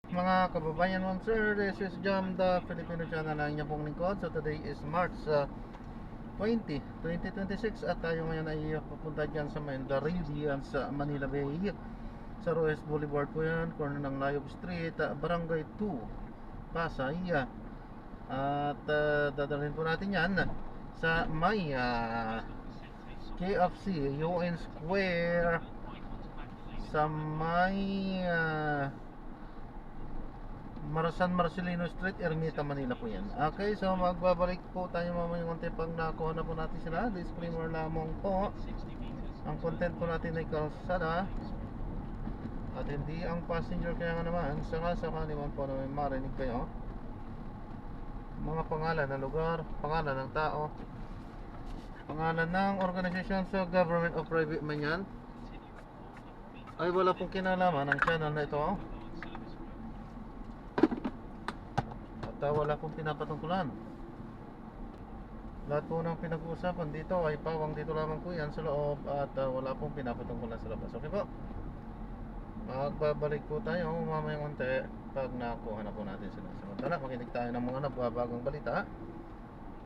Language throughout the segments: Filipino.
Mga kababayan ma'am sir, this is Jam, the Filipino channel na inyong pong lingkod. So today is March 20, 2026 at tayo ngayon ay pupunta dyan sa Mandarin diyan sa Manila Bay, sa Royes Boulevard po yan, corner ng Layob Street, Barangay 2, Pasay. At dadalhin po natin yan sa may KFC UN Square, sa may San Marcelino Street, Ermita, Manila po yan. Okay, so magbabalik po tayo mamaya konti pag nakuha na po natin sila. Disclaimer lamang po, ang content po natin ay kalsada at hindi ang passenger, kaya nga naman saka naman po na may marinig kayo mga pangalan ng lugar, pangalan ng tao, pangalan ng organisasyon sa government o private man yan, ay wala pong kinalaman ng channel na ito. At wala pong pinapatungkulan. Lahat po ng pinag-uusapan dito ay pawang dito lamang po yan sa loob. At wala pong pinapatungkulan sa labas. Okay po, magbabalik po tayo mamayang konti pag nakuha na po natin sila. Samantala makinig tayo ng mga nababagong balita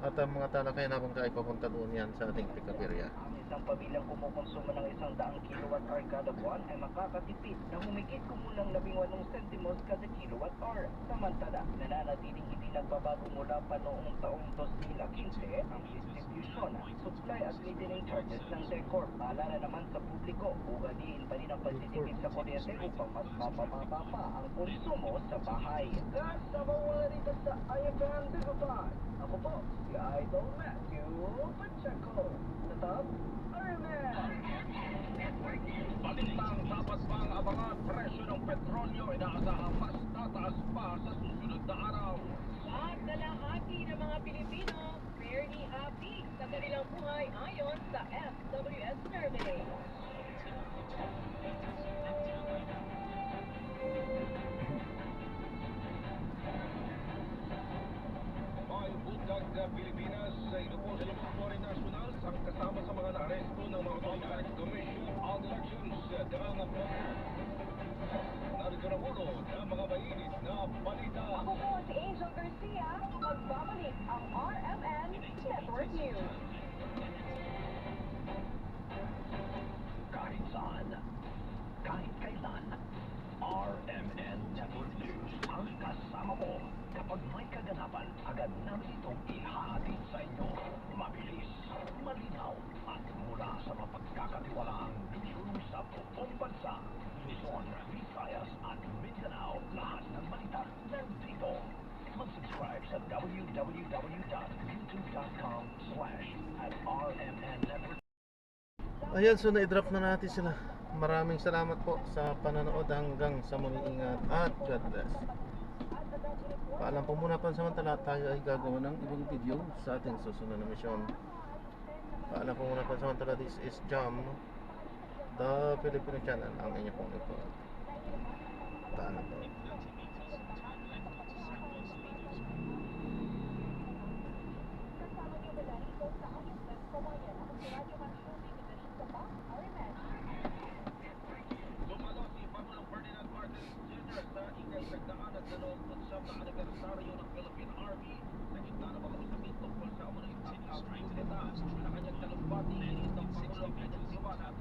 at ang mga talakayan habang tayo papunta doon yan sa ating pick-up area. Ang isang pamilyang kumukonsumo ng 100 kilowatt-hour kada buwan ay makakatipid ng humigit kumulang 18 sentimos kada kilowatt-hour. Samantala, nananatiling hindi nagbabago mula pa noong taong 2015 ang distribution, supply at maintenance charges ng DECOR. Paalala naman sa publiko, ugaliin pa rin ang pagtitipid sa kuryente upang mas mapababa pa ang konsumo sa bahay. Kasama wala dito sa IFM Bigopad. Ako po, si Idol Matthew Pacheco. Sa top, Arman. Balintang dapat pang abangan, presyo ng petrolyo inaasahang mas tataas pa sa susunod na araw. Lahat kalahati ng mga Pilipino fairly happy sa kanilang buhay ayon sa FWS survey. May buntag na Pilipinas sa inuposo ng Foreign Nationals ang kasama sa mga naaresto ng mga otoridad Commission on Elections Development. Narito na ulo ng mga mainit na balita. Ako po si Angel Garcia, magbabalik ang RMN Network News. Kahit saan, kahit kailan, RMN Network News ang kasama mo. Kapag may kaganapan, agad namin itong ihahatid sa inyo. Mabilis, malinaw, at mula sa mapagkakatiwalaang newsroom sa buong bansa. Luzon, Visayas at Mindanao, lahat ng balita nandito. Mag-subscribe sa www.youtube.com/@RMNNetwork. Ayan, so na-drop na natin sila. Maraming salamat po sa panonood, hanggang sa muli. Ingat at God bless. Paalam po muna, pansamantala tayo ay gagawa ng ibang video sa ating susunod na misyon. Paalam po muna, pansamantala. This is Jam, the Filipino channel, ang inyong pong ito. Paalam po. Dumalo si Pangulong Ferdinand Marcos Jr. sa ikasagdaan at 27 na anibersaryo ng Philippine Army sa gitna ng mga usapin tungkol sa umunoy pag-audita sa kanyang talumpati. Inis ng Pangulong kanyang diwan at